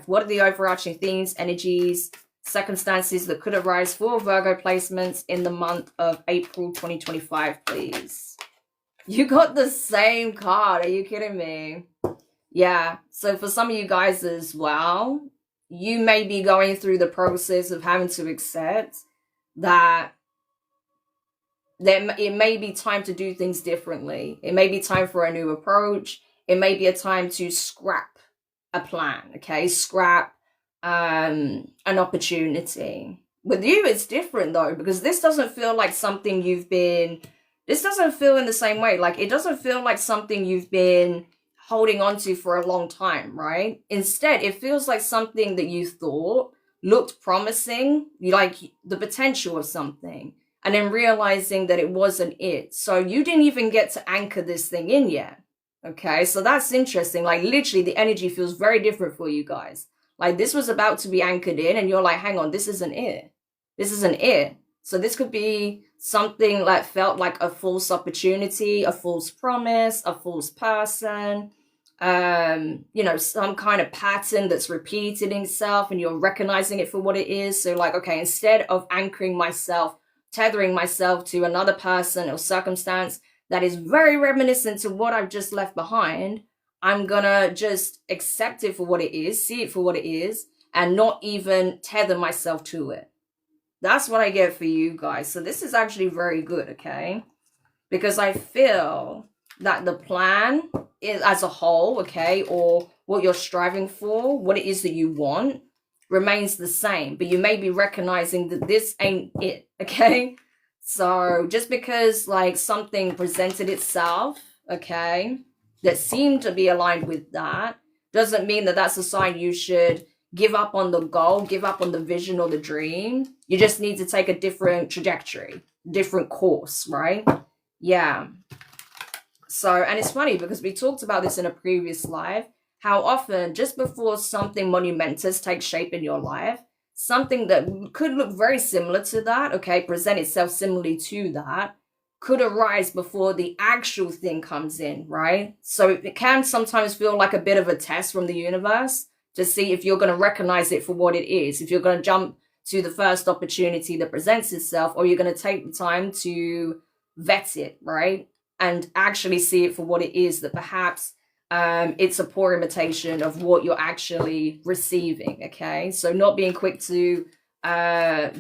What are the overarching themes, energies, circumstances that could arise for Virgo placements in the month of April 2025, please? You got the same card. Are you kidding me? Yeah. So for some of you guys as well, you may be going through the process of having to accept that it may be time to do things differently. It may be time for a new approach. It may be a time to scrap a plan, okay? Scrap an opportunity. With you, it's different though, because this doesn't feel like something this doesn't feel in the same way. Like, it doesn't feel like something you've been holding on to for a long time, right? Instead, it feels like something that you thought looked promising, like the potential of something, and then realizing that it wasn't it. So you didn't even get to anchor this thing in yet. Okay, so that's interesting. Like, literally, the energy feels very different for you guys. Like, this was about to be anchored in, and you're like, hang on, this isn't it. This isn't it. So this could be something that felt like a false opportunity, a false promise, a false person, you know, some kind of pattern that's repeating itself, and you're recognizing it for what it is. So like, okay, instead of anchoring myself, tethering myself to another person or circumstance that is very reminiscent to what I've just left behind, I'm gonna just accept it for what it is, see it for what it is, and not even tether myself to it. That's what I get for you guys. So this is actually very good, okay? Because I feel that the plan is, as a whole, okay, or what you're striving for, what it is that you want, remains the same, but you may be recognizing that this ain't it, okay? So just because like something presented itself, okay, that seemed to be aligned with that, doesn't mean that that's a sign you should give up on the goal, give up on the vision or the dream. You just need to take a different trajectory, different course, right? Yeah. So, and it's funny because we talked about this in a previous live, how often just before something monumentous takes shape in your life, something that could look very similar to that, okay, present itself similarly to that, could arise before the actual thing comes in, right? So it can sometimes feel like a bit of a test from the universe to see if you're going to recognize it for what it is, if you're going to jump to the first opportunity that presents itself, or you're going to take the time to vet it, right? And actually see it for what it is, that perhaps it's a poor imitation of what you're actually receiving, okay? So not being quick to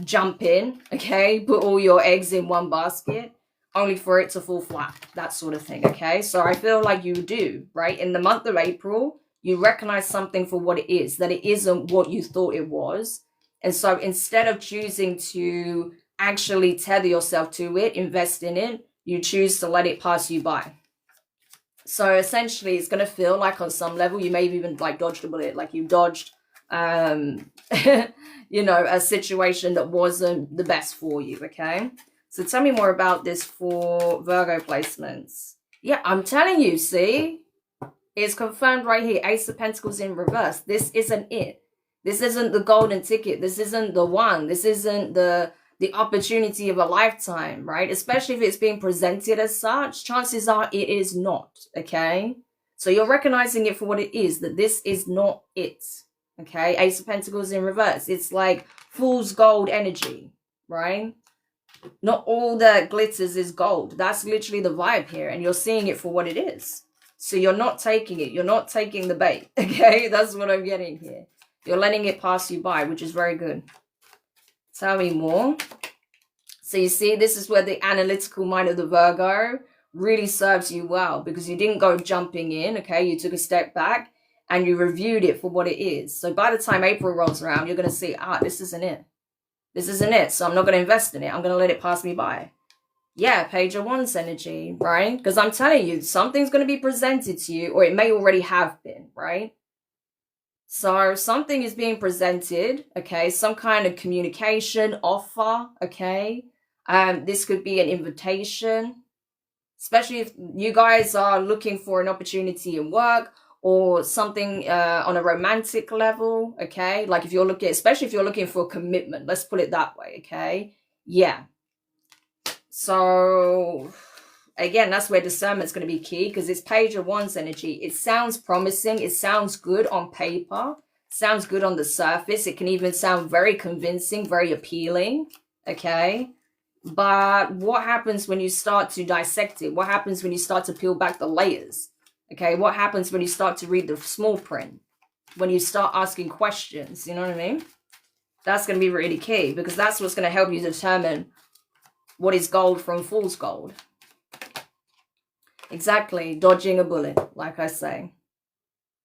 jump in, okay? Put all your eggs in one basket, only for it to fall flat, that sort of thing, okay? So I feel like you do, right? In the month of April, you recognize something for what it is, that it isn't what you thought it was. And so instead of choosing to actually tether yourself to it, invest in it, you choose to let it pass you by. So essentially, it's going to feel like on some level, you may have even like dodged a bullet, like you dodged, you know, a situation that wasn't the best for you, okay? So tell me more about this for Virgo placements. Yeah, I'm telling you, see? It's confirmed right here, Ace of Pentacles in reverse. This isn't it. This isn't the golden ticket. This isn't the one. This isn't the opportunity of a lifetime, right? Especially if it's being presented as such, chances are it is not, okay? So you're recognizing it for what it is, that this is not it, okay? Ace of Pentacles in reverse. It's like fool's gold energy, right? Not all that glitters is gold. That's literally the vibe here, and you're seeing it for what it is. So you're not taking it. You're not taking the bait, okay? That's what I'm getting here. You're letting it pass you by, which is very good. Tell me more. So you see, this is where the analytical mind of the Virgo really serves you well, because you didn't go jumping in, okay? You took a step back and you reviewed it for what it is. So by the time April rolls around, you're going to see, this isn't it. This isn't it. So I'm not going to invest in it. I'm going to let it pass me by. Yeah, Page of Wands energy, right? Because I'm telling you, something's going to be presented to you, or it may already have been, right? So something is being presented, okay? Some kind of communication, offer, okay? This could be an invitation, especially if you guys are looking for an opportunity in work or something on a romantic level, okay? Like if you're looking, especially if you're looking for commitment, let's put it that way, okay? Yeah. So again, that's where discernment's going to be key, because it's Page of Wands energy. It sounds promising. It sounds good on paper. sounds good on the surface. It can even sound very convincing, very appealing, okay? But what happens when you start to dissect it? What happens when you start to peel back the layers? Okay, what happens when you start to read the small print? When you start asking questions, you know what I mean? That's going to be really key, because that's what's going to help you determine what is gold from fool's gold. Exactly, dodging a bullet, like I say.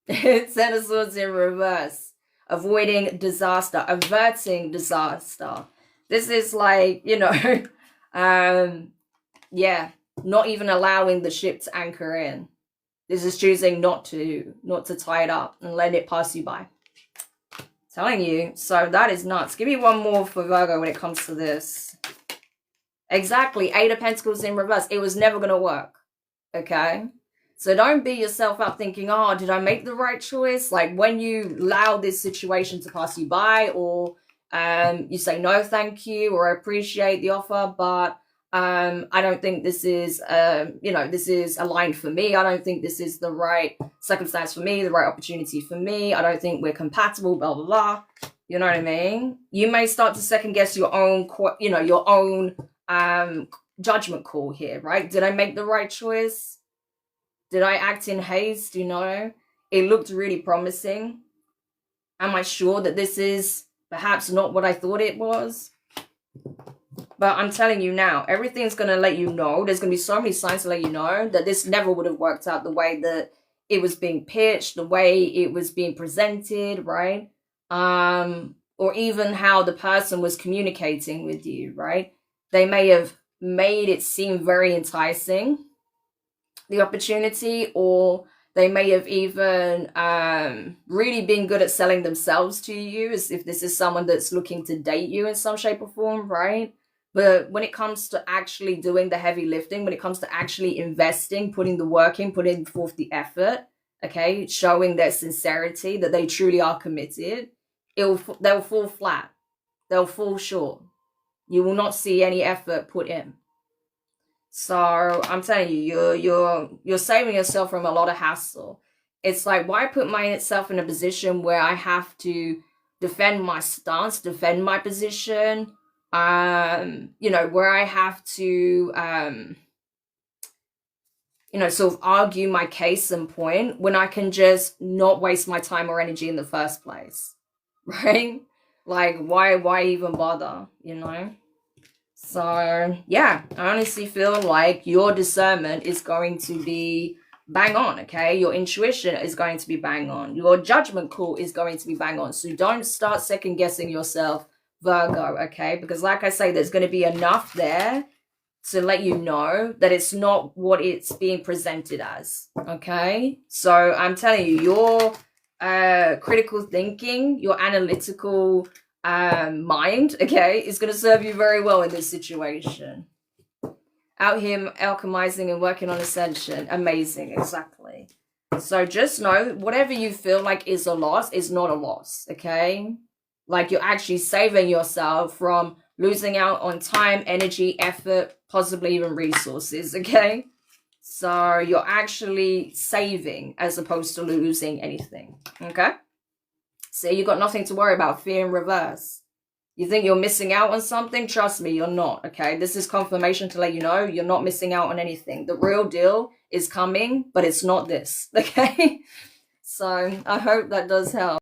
Ten of Swords in reverse. Avoiding disaster, averting disaster. This is like, you know, yeah, not even allowing the ship to anchor in. This is choosing not to tie it up and let it pass you by. Telling you. So that is nuts. Give me one more for Virgo when it comes to this. Exactly. Eight of Pentacles in reverse. It was never going to work. Okay? So don't beat yourself up thinking, oh, did I make the right choice? Like when you allow this situation to pass you by, or you say, no, thank you, or I appreciate the offer, but I don't think this is, you know, this is aligned for me. I don't think this is the right circumstance for me, the right opportunity for me. I don't think we're compatible, blah, blah, blah. You know what I mean? You may start to second guess your own, you know, your own judgment call here, right? Did I make the right choice? Did I act in haste? You know, it looked really promising. Am I sure that this is perhaps not what I thought it was? But I'm telling you now, everything's going to let you know. There's going to be so many signs to let you know that this never would have worked out the way that it was being pitched, the way it was being presented, right? Or even how the person was communicating with you, right? They may have made it seem very enticing, the opportunity, or they may have even really been good at selling themselves to you, as if this is someone that's looking to date you in some shape or form, right? But when it comes to actually doing the heavy lifting, when it comes to actually investing, putting the work in, putting forth the effort, okay, showing their sincerity, that they truly are committed, they'll fall flat. They'll fall short. You will not see any effort put in. So I'm telling you, you're saving yourself from a lot of hassle. It's like, why put myself in a position where I have to defend my stance, defend my position, you know, where I have to, you know, sort of argue my case and point, when I can just not waste my time or energy in the first place, right? Like, why even bother, you know? So, yeah, I honestly feel like your discernment is going to be bang on, okay? Your intuition is going to be bang on. Your judgment call is going to be bang on. So don't start second guessing yourself, Virgo, okay? Because like I say, there's going to be enough there to let you know that it's not what it's being presented as, okay? So I'm telling you, your critical thinking, your analytical mind, okay, is going to serve you very well in this situation. Out here alchemizing and working on ascension. Amazing, exactly. So just know, whatever you feel like is a loss is not a loss, okay? Like you're actually saving yourself from losing out on time, energy, effort, possibly even resources, okay? So you're actually saving as opposed to losing anything, okay? So you got nothing to worry about. Fear in reverse. You think you're missing out on something? Trust me, you're not, okay? This is confirmation to let you know you're not missing out on anything. The real deal is coming, but it's not this, okay? So I hope that does help.